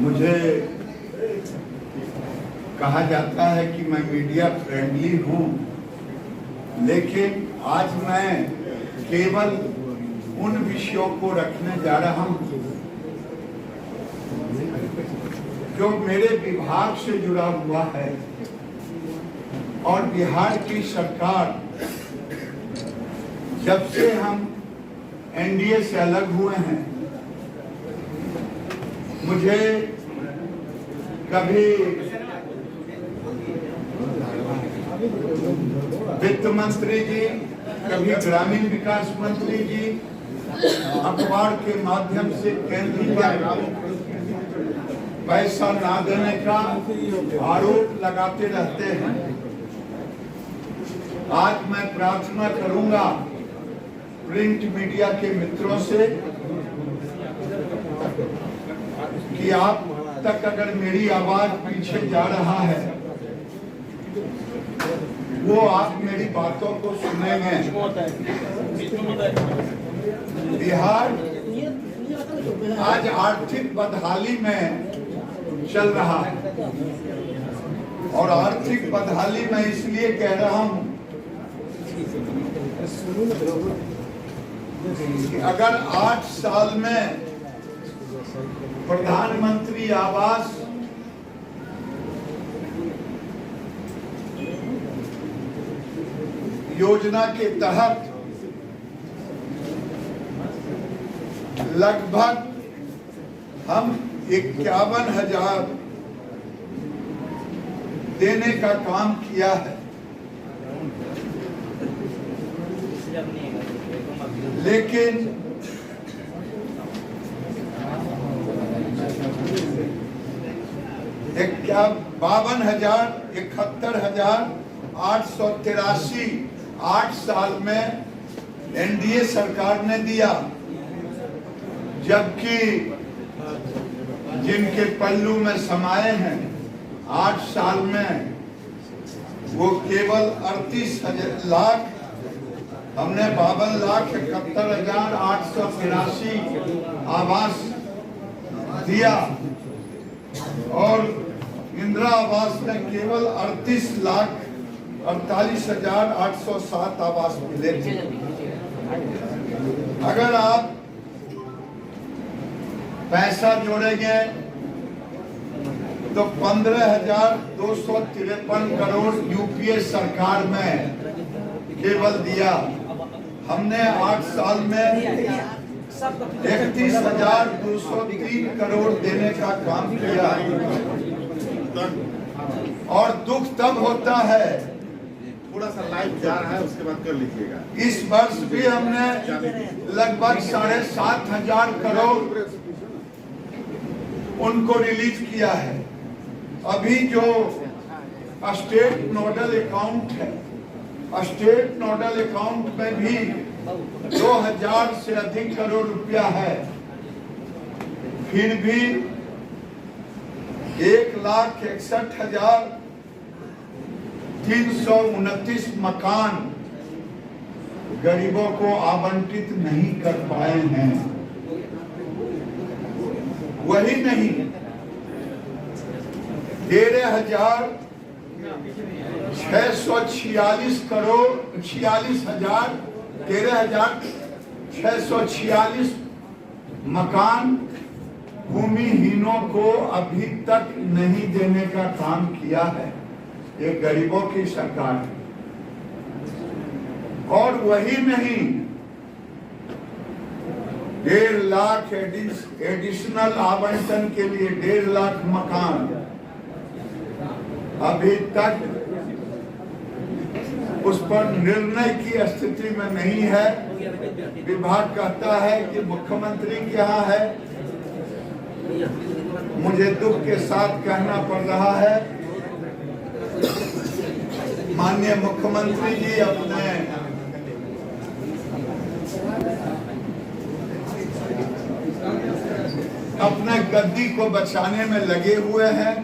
मुझे कहा जाता है कि मैं मीडिया फ्रेंडली हूं, लेकिन आज मैं केवल उन विषयों को रखने जा रहा हूं जो मेरे विभाग से जुड़ा हुआ है। और बिहार की सरकार जब से हम एनडीए से अलग हुए हैं, मुझे कभी वित्त मंत्री जी, कभी ग्रामीण विकास मंत्री जी अखबार के माध्यम से केंद्रीय पैसा ना देने का आरोप लगाते रहते हैं। आज मैं प्रार्थना करूंगा प्रिंट मीडिया के मित्रों से कि आप तक अगर मेरी आवाज पीछे जा रहा है, वो आप मेरी बातों को सुनेंगे। बिहार आज आर्थिक बदहाली में चल रहा है, और आर्थिक बदहाली में इसलिए कह रहा हूं कि अगर 8 साल में प्रधानमंत्री आवास योजना के तहत लगभग हम 51,000 देने का काम किया है, लेकिन 52,71,883 8 साल में एनडीए सरकार ने दिया, जबकि जिनके पल्लू में समाये हैं 8 साल में वो केवल 38 लाख, हमने 52,71,883 आवास दिया, और इंदिरा आवास में केवल 38,48,807 आवास मिले थे। अगर आप पैसा जोड़ेंगे तो 15,253 करोड़ यूपीए सरकार में केवल दिया। हमने 8 साल में 31,203 करोड़ देने का काम किया। और दुख तब होता है, थोड़ा सा लाइव जा रहा है, उसके बाद कर लीजिएगा। इस वर्ष भी हमने लगभग 7,500 करोड़ उनको रिलीज किया है। अभी जो स्टेट नोडल अकाउंट है, स्टेट नोडल अकाउंट में भी 2,000 से अधिक करोड़ रुपया है। फिर भी 1,61,329 मकान गरीबों को आवंटित नहीं कर पाए हैं। वही नहीं, 13,646 करोड़ 13,646 मकान भूमिहीनों को अभी तक नहीं देने का काम किया है ये गरीबों की सरकार है। और वही नहीं, 1.5 लाख एडिशनल आवंटन के लिए 1.5 लाख मकान अभी तक उस पर निर्णय की स्थिति में नहीं है। विभाग कहता है कि मुख्यमंत्री के यहाँ है। मुझे दुख के साथ कहना पड़ रहा है, माननीय मुख्यमंत्री जी अपने गद्दी को बचाने में लगे हुए हैं।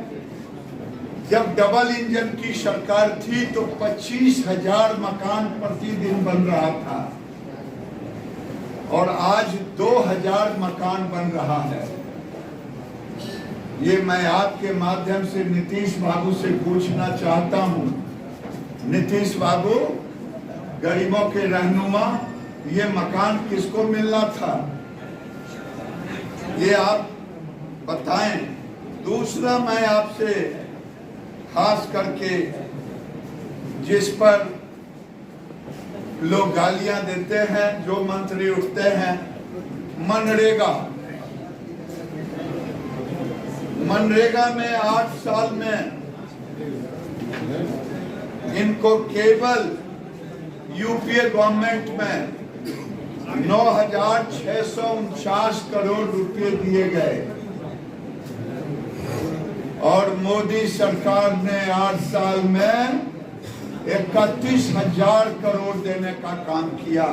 जब डबल इंजन की सरकार थी तो 25,000 मकान प्रतिदिन बन रहा था, और आज 2,000 मकान बन रहा है। ये मैं आपके माध्यम से नीतीश बाबू से पूछना चाहता हूं। नीतीश बाबू, गरीबों के रहनुमा, ये मकान किसको मिलना था, ये आप बताएं। दूसरा, मैं आपसे खास करके जिस पर लोग गालियां देते हैं, जो मंत्री उठते हैं, मनरेगा में 8 साल में इनको केवल यूपीए गवर्नमेंट में 9,649 करोड़ रुपए दिए गए और मोदी सरकार ने 8 साल में 31,000 करोड़ देने का काम किया।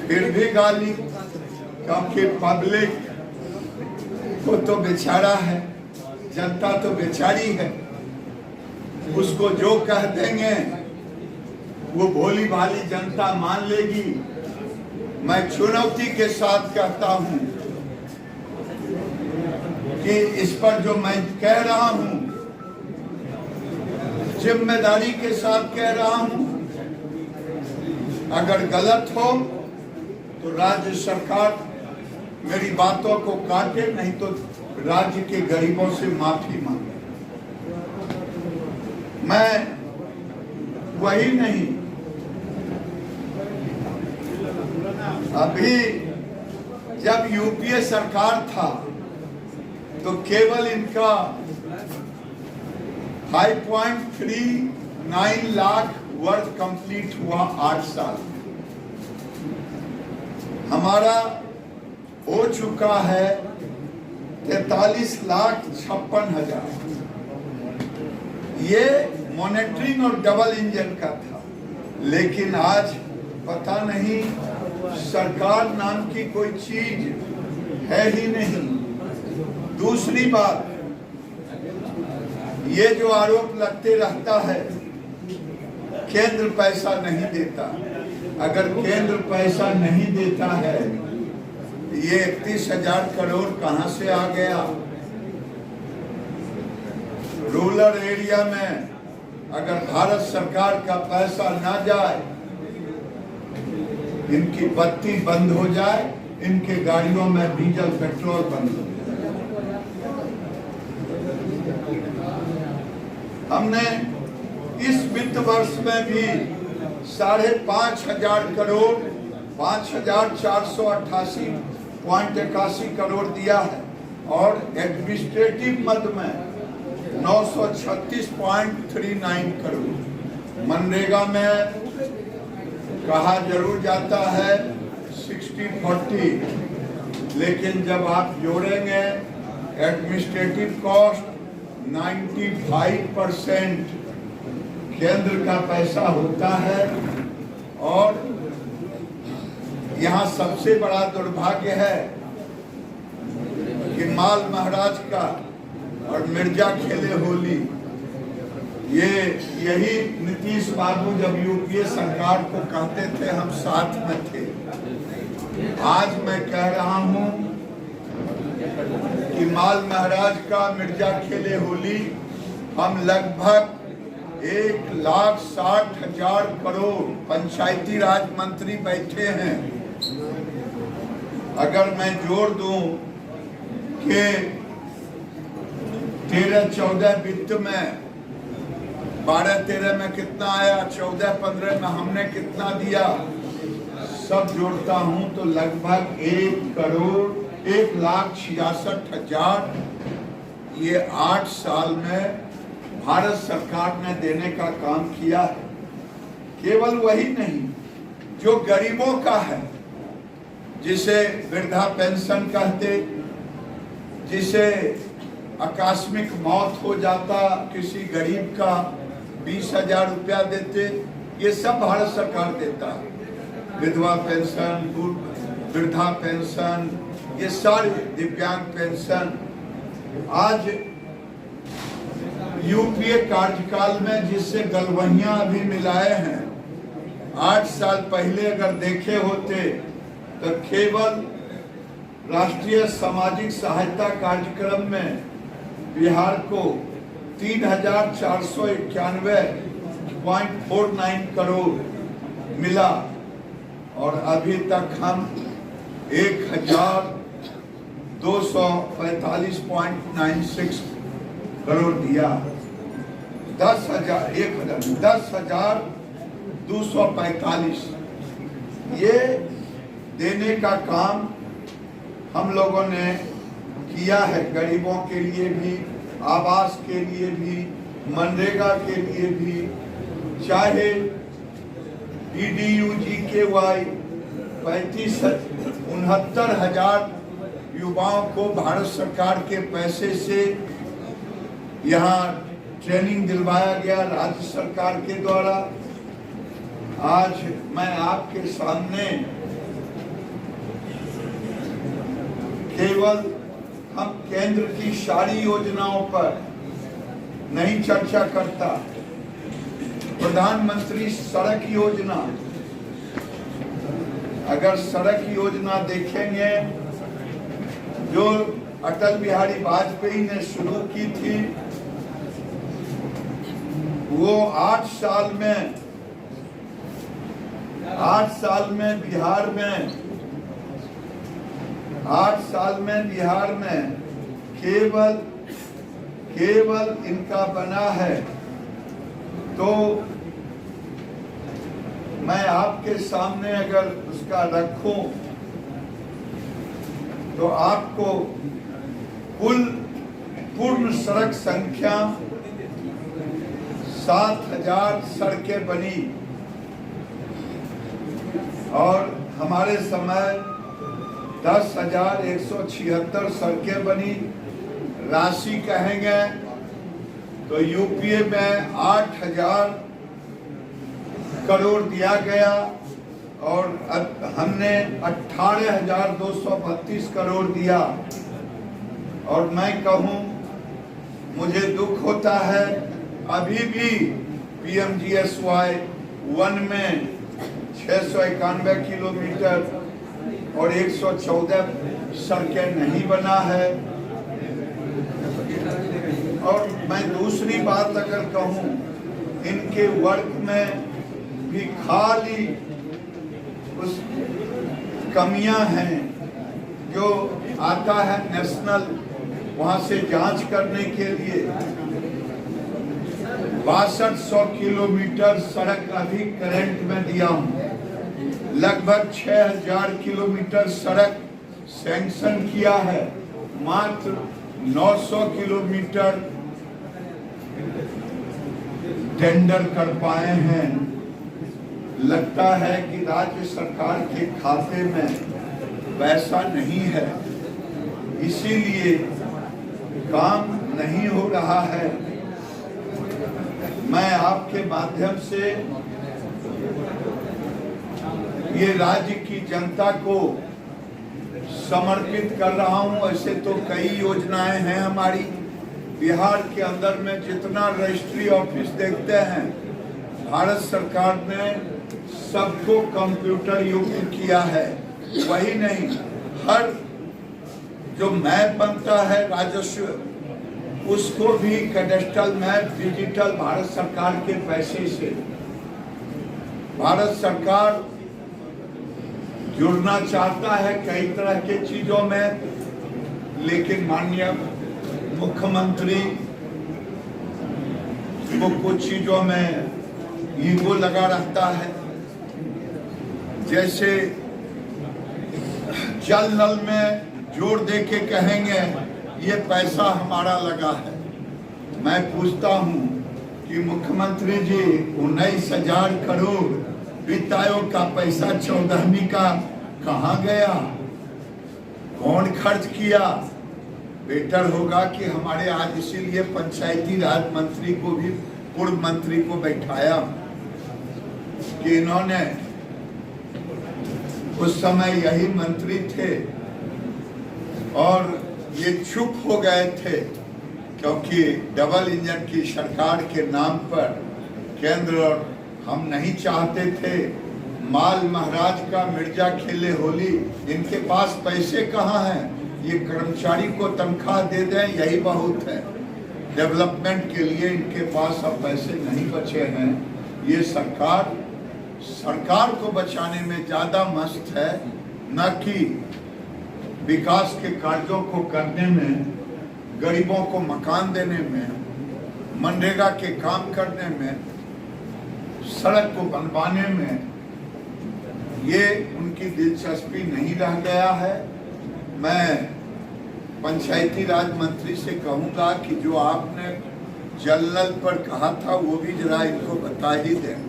फिर भी गाली, क्योंकि पब्लिक को तो बेचारा है, जनता तो बेचारी है, उसको जो कह देंगे वो भोली भाली जनता मान लेगी। मैं चुनौती के साथ कहता हूं कि इस पर जो मैं कह रहा हूं, जिम्मेदारी के साथ कह रहा हूं। अगर गलत हो तो राज्य सरकार मेरी बातों को काटे, नहीं तो राज्य के गरीबों से माफी मांगे। मैं वही नहीं, अभी जब यूपीए सरकार था तो केवल इनका 5.39 लाख वर्ष कंप्लीट हुआ 8 साल। हमारा हो चुका है 43,56,000। ये मॉनिटरिंग और डबल इंजन का था, लेकिन आज पता नहीं सरकार नाम की कोई चीज है ही नहीं। दूसरी बात, ये जो आरोप लगते रहता है केंद्र पैसा नहीं देता, अगर केंद्र पैसा नहीं देता है, ये 31,000 करोड़ कहां से आ गया? रूरल एरिया में अगर भारत सरकार का पैसा ना जाए, इनकी बत्ती बंद हो जाए, इनके गाड़ियों में डीजल पेट्रोल बंद हो जाए। हमने इस वित्त वर्ष में भी 5,500 करोड़ 5,488.81 करोड़ दिया है और एडमिनिस्ट्रेटिव मद में 936.39 करोड़। मनरेगा में कहा जरूर जाता है 60-40, लेकिन जब आप जोड़ेंगे एडमिनिस्ट्रेटिव कॉस्ट 95% केंद्र का पैसा होता है। और यहाँ सबसे बड़ा दुर्भाग्य है कि माल महाराज का और मिर्जा खेले होली, यही नीतीश बाबू जब यूपीए सरकार को कहते थे हम साथ में थे। आज मैं कह रहा हूं कि माल महाराज का मिर्जा खेले होली हम लगभग 1,60,000 करोड़, पंचायती राज मंत्री बैठे हैं, अगर मैं जोड़ दूं कि 13-14 वित्त में 12-13 में कितना आया, 14-15 में हमने कितना दिया, सब जोड़ता हूं तो लगभग 1,66,000 ये 8 साल में भारत सरकार ने देने का काम किया है। केवल वही नहीं, जो गरीबों का है, जिसे वृद्धा पेंशन कहते, जिसे आकस्मिक मौत हो जाता किसी गरीब का 20,000 रुपया देते, ये सब भारत सरकार देता है। विधवा पेंशन, वृद्धा पेंशन, ये सारे दिव्यांग पेंशन। आज यूपीए कार्यकाल में जिससे गलवहियां अभी मिलाए हैं, 8 साल पहले अगर देखे होते तो केवल राष्ट्रीय सामाजिक सहायता कार्यक्रम में बिहार को 3,491.49 करोड़ मिला और अभी तक हम 1,245.96 करोड़ दिया। 10,245 ये देने का काम हम लोगों ने किया है। गरीबों के लिए भी, आवास के लिए भी, मनरेगा के लिए भी, चाहे EDU-GKY 69,000 युवाओं को भारत सरकार के पैसे से यहाँ ट्रेनिंग दिलवाया गया राज्य सरकार के द्वारा। आज मैं आपके सामने केवल हम केंद्र की सारी योजनाओं पर नहीं चर्चा करता। प्रधानमंत्री सड़क योजना, अगर सड़क योजना देखेंगे जो अटल बिहारी वाजपेयी ने शुरू की थी, वो 8 साल में बिहार में केवल इनका बना है। तो मैं आपके सामने अगर उसका रखूं तो आपको कुल पूर्ण सड़क संख्या 7,000 सड़कें बनी और हमारे समय 10,176 सड़कें बनी। राशि कहेंगे तो यूपीए में 8,000 करोड़ दिया गया और हमने 18,232 करोड़ दिया। और मैं कहूं, मुझे दुख होता है अभी भी PMGSY 1 में 691 किलोमीटर और 114 सड़कें नहीं बना है। और मैं दूसरी बात अगर कहूं, इनके वर्क में भी खाली उस कमियां हैं जो आता है नेशनल, वहां से जांच करने के लिए 6200 किलोमीटर सड़क अभी करंट में दिया हूं। लगभग 6,000 किलोमीटर सड़क सैंक्शन किया है, मात्र 900 किलोमीटर टेंडर कर पाए हैं। लगता है कि राज्य सरकार के खाते में पैसा नहीं है, इसीलिए काम नहीं हो रहा है। मैं आपके माध्यम से ये राज्य की जनता को समर्पित कर रहा हूं। ऐसे तो कई योजनाएं हैं हमारी बिहार के अंदर में। जितना रजिस्ट्री ऑफिस देखते हैं, भारत सरकार ने सबको कंप्यूटर युक्त किया है। वही नहीं, हर जो मैप बनता है राजस्व, उसको भी कैडेस्ट्रल मैप डिजिटल भारत सरकार के पैसे से। भारत सरकार जुड़ना चाहता है कई तरह के चीजों में, लेकिन माननीय मुख्यमंत्री को कुछ चीजों में ईगो लगा रहता है। जैसे जल नल में जोर दे के कहेंगे ये पैसा हमारा लगा है। मैं पूछता हूं कि मुख्यमंत्री जी 19,000 करोड़ वित्त आयोग का पैसा 14वीं का कहां गया, कौन खर्च किया? बेटर होगा कि हमारे आज इसीलिए पंचायती राज मंत्री को भी, पूर्व मंत्री को बैठाया कि इन्होंने उस समय यही मंत्री थे और ये चुप हो गए थे क्योंकि डबल इंजन की सरकार के नाम पर केंद्र और हम नहीं चाहते थे माल महाराज का मिर्जा खेले होली, इनके पास पैसे कहाँ हैं? ये कर्मचारी को तनख्वाह दे दें यही बहुत है। डेवलपमेंट के लिए इनके पास अब पैसे नहीं बचे हैं। ये सरकार को बचाने में ज्यादा मस्त है, न कि विकास के कार्यों को करने में, गरीबों को मकान देने में, मनरेगा के काम करने में, सड़क को बनवाने में। ये उनकी दिलचस्पी नहीं रह गया है। मैं पंचायती राज मंत्री से कहूंगा कि जो आपने जल नल पर कहा था वो भी जरा इनको बता ही दें।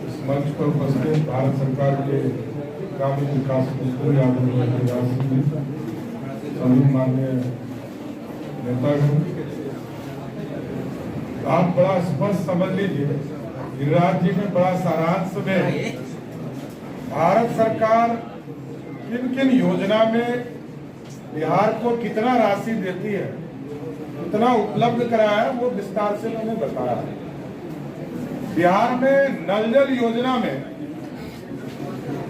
इस मंच पर उपस्थित भारत सरकार के ग्रामीण विकास मंत्री सभी माननीय नेतागण, आप बड़ा स्पष्ट समझ लीजिए, गिरिराज जी ने बड़ा सारांश में भारत सरकार किन किन योजना में बिहार को कितना राशि देती है, कितना उपलब्ध कराया है, वो विस्तार से मैंने बताया। बिहार में नल जल योजना में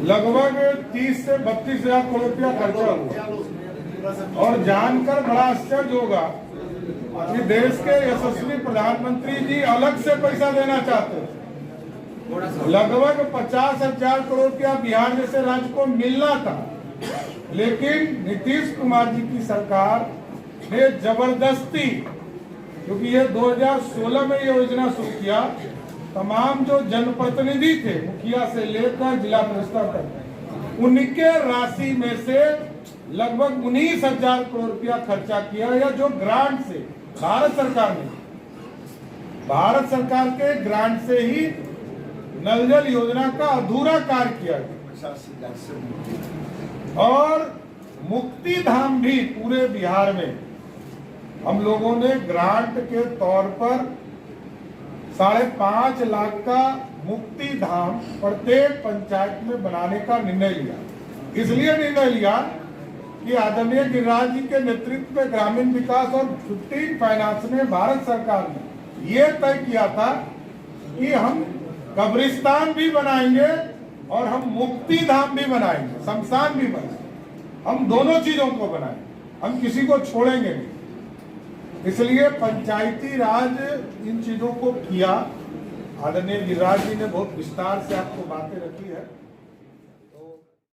लगभग 30 से 32 हजार करोड़ रुपया खर्चा हुआ। और जानकर बड़ा आश्चर्य होगा कि देश के यशस्वी प्रधानमंत्री जी अलग से पैसा देना चाहते हैं। लगभग 50,000 करोड़ रुपया बिहार जैसे राज्य को मिलना था, लेकिन नीतीश कुमार जी की सरकार ने जबरदस्ती, क्योंकि ये 2016 में ये योजना शुरू किया, तमाम जो जनप्रतिनिधि थे मुखिया से लेकर जिला परिषद तक, उनके राशि में से लगभग 19,000 करोड़ रुपया खर्चा किया, या जो ग्रांट से भारत सरकार के ग्रांट से ही नल जल योजना का अधूरा कार्य किया गया। और मुक्ति धाम भी पूरे बिहार में हम लोगों ने ग्रांट के तौर पर 5.5 लाख का मुक्ति धाम प्रत्येक पंचायत में बनाने का निर्णय लिया। इसलिए निर्णय लिया कि आदरणीय गिरिराज जी के नेतृत्व में ग्रामीण विकास और 15 फाइनेंस ने, भारत सरकार ने ये तय किया था कि हम कब्रिस्तान भी बनाएंगे और हम मुक्ति धाम भी बनाएंगे, शमशान भी बनाएंगे। हम दोनों चीजों को बनाएंगे, हम किसी को छोड़ेंगे नहीं। इसलिए पंचायती राज इन चीजों को किया। आदरणीय गिरिराज जी ने बहुत विस्तार से आपको बातें रखी है।